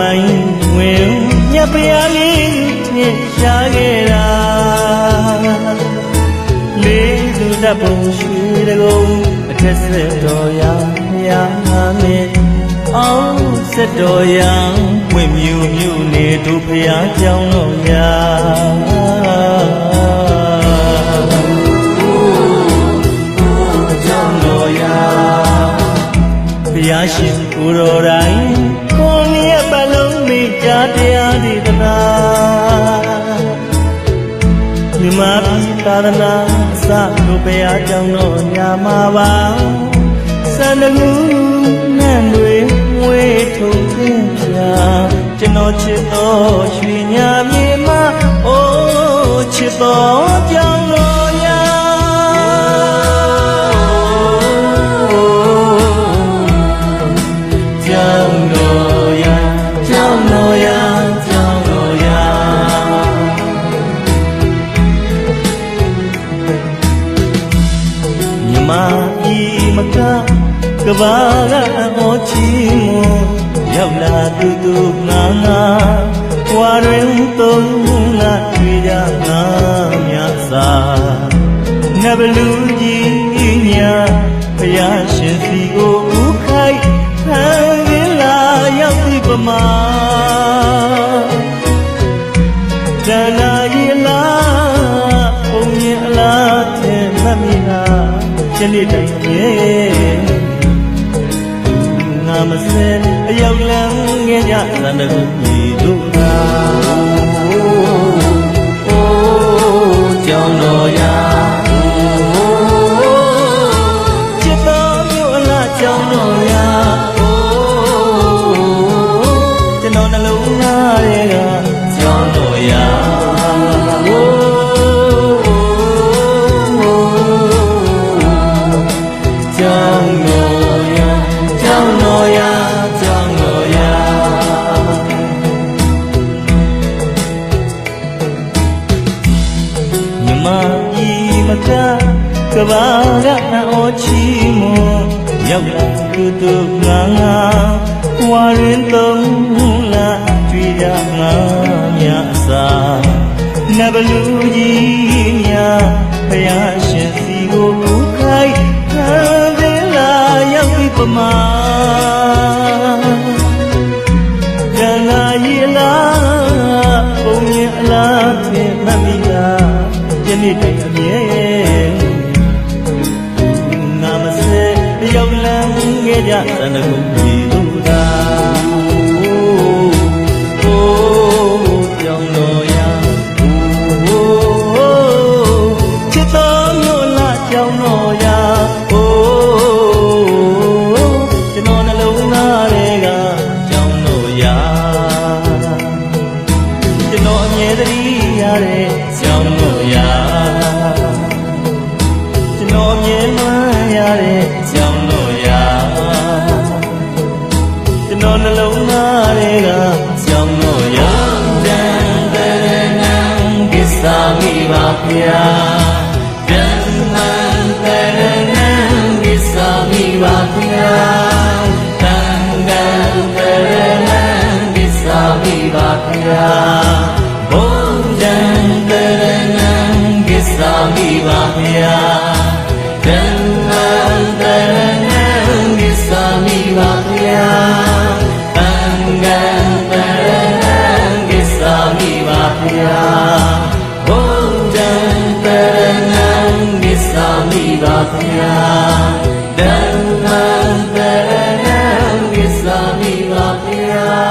မိုင်းဝင်ညပရလေးနဲ့ရှားခဲ့တာလေးသူတပ်ပုံရွှေတကုံအထက်ဆက်တော်ရာဖရာနဲ့အောင်ဆက်တော်ရာဝင့်မြူမြူနေတို့ဖရာကြောင်းတော်ရာကြောင်းတော်ရာဖရာရှင်ကိုယ်တော်တိုင်းကိုယ်မြတ်ပလုံးမိကြားတရားဒီသနာမြမပြည်သာသနာအစတို့ဘုရားကြောင့်တော်ညာမှာပါစန္ဒငူနန်းတွေဝေးထုံသင်ပြကျွန်တော်ချစ်တော်ရွှေညာမြေမှာအိုးချစ်တော်ကြောင့်တော်ညာကြောင့်တော်ညာကြောင့်တော်ညာကြောင့်တော်ညာမကြီးမကကဘာကအချီမရောက်လာတူငါဝါရင်သုံးငါတွေ့ကြငါမြတ်စာနဘလူကြီးညာဘုရားရှင်စီကိုဥခိုက်ခံရလာရောက်ပြီပမာဇာနာရီလာဘုံရင်အလားတဲ့မမီနာယနေ့တိုင်ရဲ့ငါမစဲအရောက်လန်းငယ်ကြသံတကူပြည်တို့သာအိုးကြောင်းတော်ရာချစ်တော်မြို့အလားကြောင်းတော်ရာအိုးကျွန်တော်နှလုံးသားတွေကကြောင်းတော်ရာကဘာကအချီမရောက်လာတူငါဝါရင်သုံးလာတွေ့ရငါမြတ်စာနဘလူကြီးများဘုရားရှင်စီကိုဥခိုက်ခံရလာရောက်ပြီပမာဇာနာရီလာဘုံရင်အလားဖြင့်မမီလာယနေ့တိုင်အမြဲရောက်လန်းခဲ့ကြသံတကူပြည်တို့သာအိုးကြောင်းတော်ရာအိုးချစ်တော်မြို့လားကြောင်းတော်ရာအိုးကျွန်တော်နှလုံးသားတွေကကြောင်းတော်ရာကျွန်တော်အမြဲတည်းရတဲ့ကြောင်းတော်ရာကျွန်တော်အမြဲမှန်းရတဲ့ကြောင်းတော်ရာကျွန်တော်နှလုံးသားတွေကကြောင်းတော်ရာတန်တရဏံကိစ္ဆာမိပါဗျာတန်တန်တရဏံကိစ္ဆာမိပါဗျာတန်တန်တရဏံကိစ္ဆာမိပါဗျာဘုံတန်တရဏံကိစ္ဆာမိပါဗျာတန်တန်တရဏံကိစ္ဆာမိပါဗျာတန်တန်တရဏံကိစ္ဆာမိပါဗျာဘုံတန်တရဏံကိစ္ဆာမိပါဗျာတန်တန်တရဏံကိစ္ဆာမိပါဗျာ